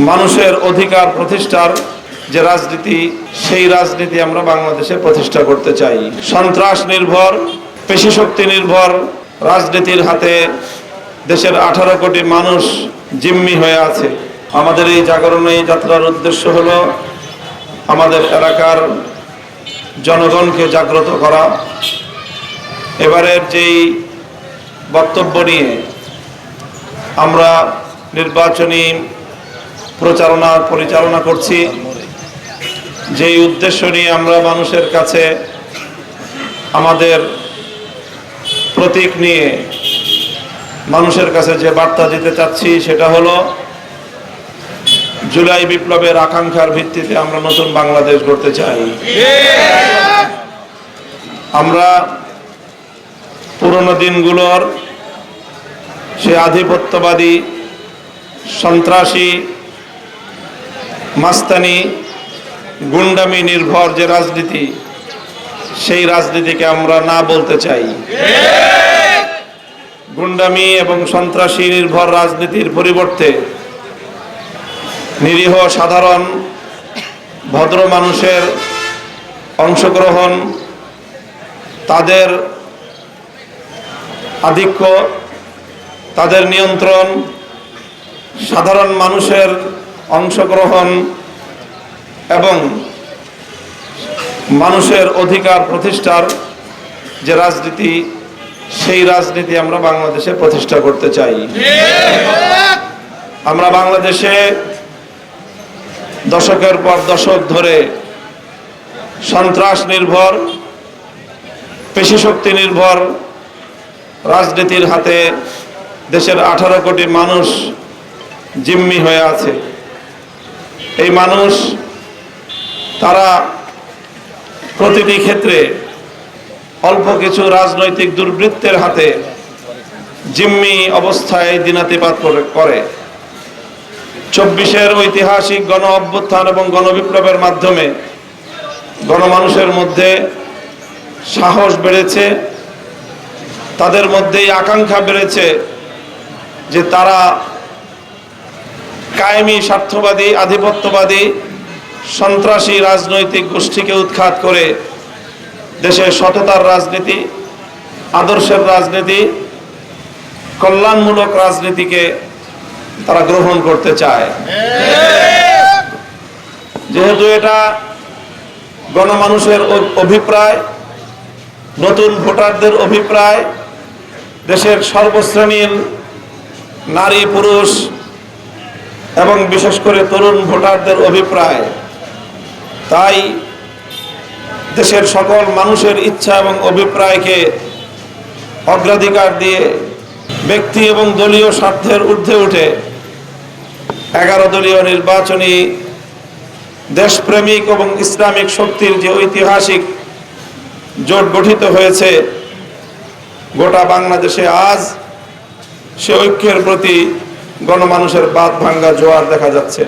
মানুষের অধিকার প্রতিষ্ঠার যে রাজনীতি, সেই রাজনীতি আমরা বাংলাদেশে প্রতিষ্ঠা করতে চাই। সন্ত্রাস নির্ভর, পেশিশক্তি নির্ভর রাজনীতির হাতে দেশের 18 কোটি মানুষ জিম্মি হয়ে আছে। আমাদের এই জাগরণী যাত্রার উদ্দেশ্য হলো আমাদের এলাকার জনগণকে জাগ্রত করা। এবারের যেই বক্তব্য নিয়ে আমরা নির্বাচনী পরিচালনা করছি, যেই উদ্দেশ্য নিয়ে আমরা মানুষের কাছে আমাদের প্রতীক নিয়ে মানুষের কাছে যে বার্তা দিতে চাচ্ছি, সেটা হলো জুলাই বিপ্লবের আকাঙ্ক্ষার ভিত্তিতে আমরা নতুন বাংলাদেশ গড়তে চাই। আমরা পুরনো দিনগুলোর সে আধিপত্যবাদী, সন্ত্রাসী, মাস্তানি, গুন্ডামি নির্ভর যে রাজনীতি, সেই রাজনীতিকে আমরা না বলতে চাই। গুন্ডামি এবং সন্ত্রাসী নির্ভর রাজনীতির পরিবর্তে নিরীহ সাধারণ ভদ্র মানুষের অংশগ্রহণ, তাদের আধিক্য, তাদের নিয়ন্ত্রণ, সাধারণ মানুষের অংশগ্রহণ এবং মানুষের অধিকার প্রতিষ্ঠার যে রাজনীতি, সেই রাজনীতি আমরা বাংলাদেশে প্রতিষ্ঠা করতে চাই। আমরা বাংলাদেশে দশকের পর দশক ধরে সন্ত্রাস নির্ভর, পেশিশক্তি নির্ভর রাজনীতির হাতে দেশের 18 কোটি মানুষ জিম্মি হয়ে আছে। এই মানুষ তারা প্রতিটি ক্ষেত্রে অল্প কিছু রাজনৈতিক দুর্বৃত্তের হাতে জিম্মি অবস্থায় দিনাতিপাত করে। 24-এর ঐতিহাসিক গণ অভ্যুত্থান এবং গণবিপ্লবের মাধ্যমে গণমানুষের মধ্যে সাহস বেড়েছে, তাদের মধ্যেই আকাঙ্ক্ষা বেড়েছে যে তারা কায়েমি স্বার্থবাদী, আধিপত্যবাদী, সন্ত্রাসী রাজনৈতিক গোষ্ঠীকে উৎখাত করে দেশের সততার রাজনীতি, আদর্শের রাজনীতি, কল্যাণমূলক রাজনীতিকে তারা গ্রহণ করতে চায়। যেহেতু এটা গণমানুষের অভিপ্রায়, নতুন ভোটারদের অভিপ্রায়, দেশের সর্বশ্রেণীর নারী পুরুষ এবং বিশেষ করে তরুণ ভোটারদের অভিপ্রায়, তাই দেশের সকল মানুষের ইচ্ছা এবং অভিপ্রায়কে অগ্রাধিকার দিয়ে ব্যক্তি এবং দলীয় স্বার্থের ঊর্ধ্বে উঠে 11 দলীয় নির্বাচনী দেশপ্রেমিক এবং ইসলামিক শক্তির যে ঐতিহাসিক জোট গঠিত হয়েছে গোটা বাংলাদেশে, আজ সে ঐক্যের প্রতি গণমানুষের বাঁধ ভাঙ্গা জোয়ার দেখা যাচ্ছে।